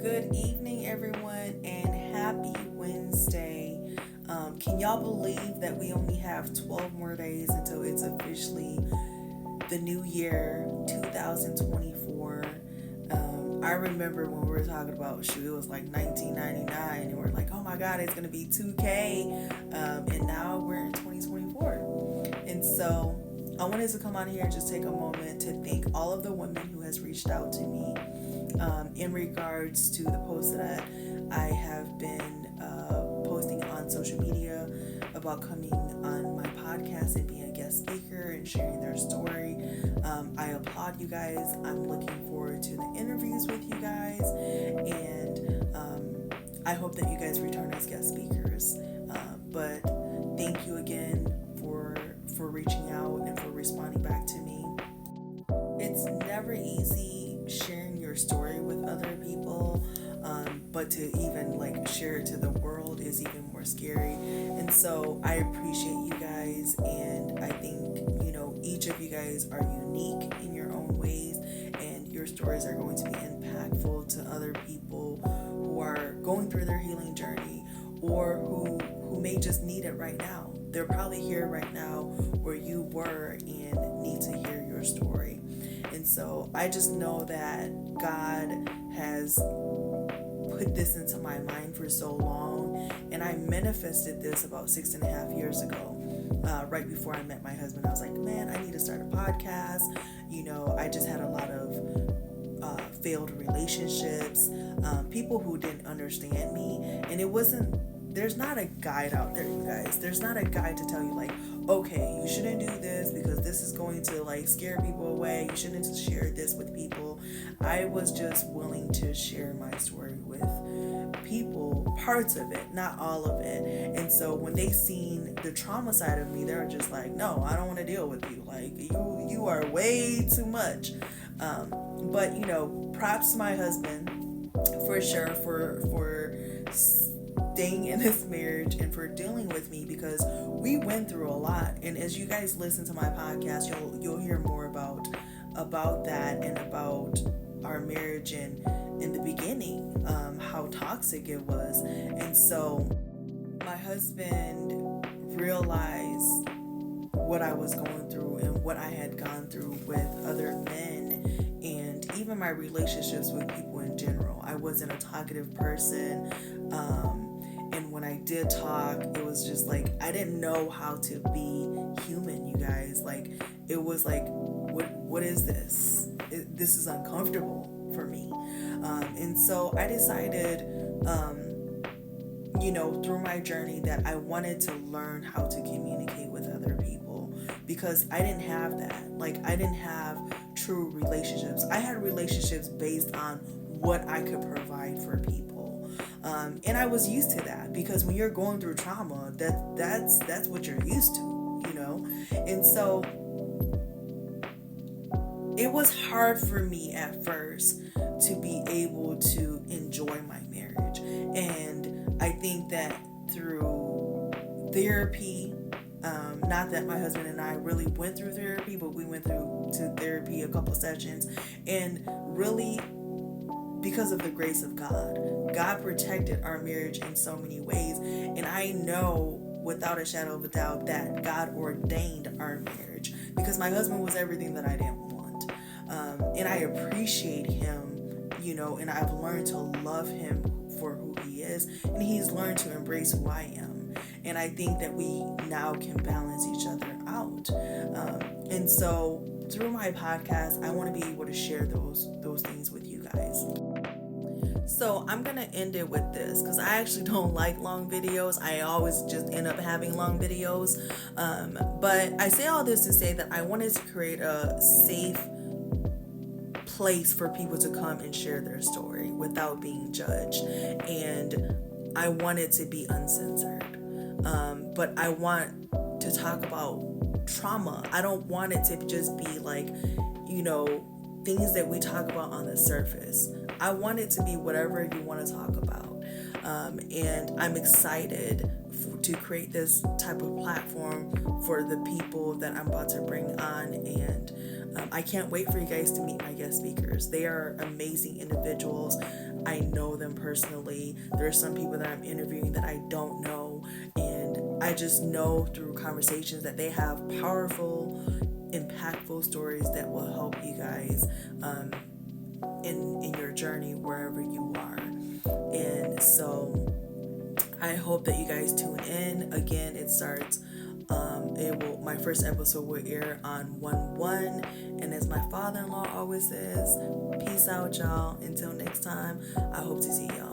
Good evening, everyone, and happy Wednesday. Can y'all believe that we only have 12 more days until it's officially the new year, 2024? I remember when we were talking about, it was like 1999, and we're like, oh my God, it's going to be 2K, and now we're in 2024. And so I wanted to come on here and just take a moment to thank all of the women who has reached out to me in regards to the posts that I have been posting on social media about coming on my podcast and being a guest speaker and sharing their story. I applaud you guys. I'm looking forward to the interviews with you guys, and I hope that you guys return as guest speakers. But thank you again for reaching out and for responding back to me. It's never easy sharing your story with other people, but to even share it to the world is even more scary. And so I appreciate you guys, and I think each of you guys are unique in your own ways, and your stories are going to be impactful to other people who are going through their healing journey, or who may just need it right now. They're probably here right now where you were and need to hear your story. And so I just know that God has put this into my mind for so long, and I manifested this about 6.5 years ago. Right before I met my husband, I was like, man, I need to start a podcast. I just had a lot of failed relationships, people who didn't understand me, and there's not a guide out there, you guys. There's not a guide to tell you okay, you shouldn't do this because this is going to scare people away. You shouldn't share this with people. I was just willing to share my story with people, parts of it, not all of it. And so when they seen the trauma side of me, they were just like, no, I don't want to deal with you. You are way too much. But props to my husband for sure for staying in this marriage and for dealing with me, because we went through a lot. And as you guys listen to my podcast, you'll hear more about that and about our marriage and in the beginning, how toxic it was. And so my husband realized what I was going through and what I had gone through with other men, and even my relationships with people in general. I wasn't a talkative person, and when I did talk, it was just I didn't know how to be human, you guys. It was what is this? This is uncomfortable for me. And so I decided, through my journey, that I wanted to learn how to communicate with other people, because I didn't have that. I didn't have true relationships. I had relationships based on what I could provide for people. And I was used to that, because when you're going through trauma, that's what you're used to, And so it was hard for me at first to be able to enjoy my marriage. And I think that through therapy, not that my husband and I really went through therapy, but we went to therapy a couple sessions, and really because of the grace of God protected our marriage in so many ways. And I know without a shadow of a doubt that God ordained our marriage, because my husband was everything that I didn't want. And I appreciate him, and I've learned to love him for who he is, and he's learned to embrace who I am. And I think that we now can balance each other out. And so through my podcast, I want to be able to share those things with you guys. So I'm going to end it with this, because I actually don't like long videos. I always just end up having long videos. But I say all this to say that I wanted to create a safe place for people to come and share their story without being judged. And I want it to be uncensored. But I want to talk about trauma. I don't want it to just be things that we talk about on the surface. I want it to be whatever you want to talk about. And I'm excited to create this type of platform for the people that I'm about to bring on. And I can't wait for you guys to meet my guest speakers. They are amazing individuals. I know them personally. There are some people that I'm interviewing that I don't know, and I just know through conversations that they have powerful, impactful stories that will help you guys in your journey wherever you are. And so I hope that you guys tune in. Again, it starts. My first episode will air on 1/1, and as my father-in-law always says, peace out, y'all. Until next time, I hope to see y'all.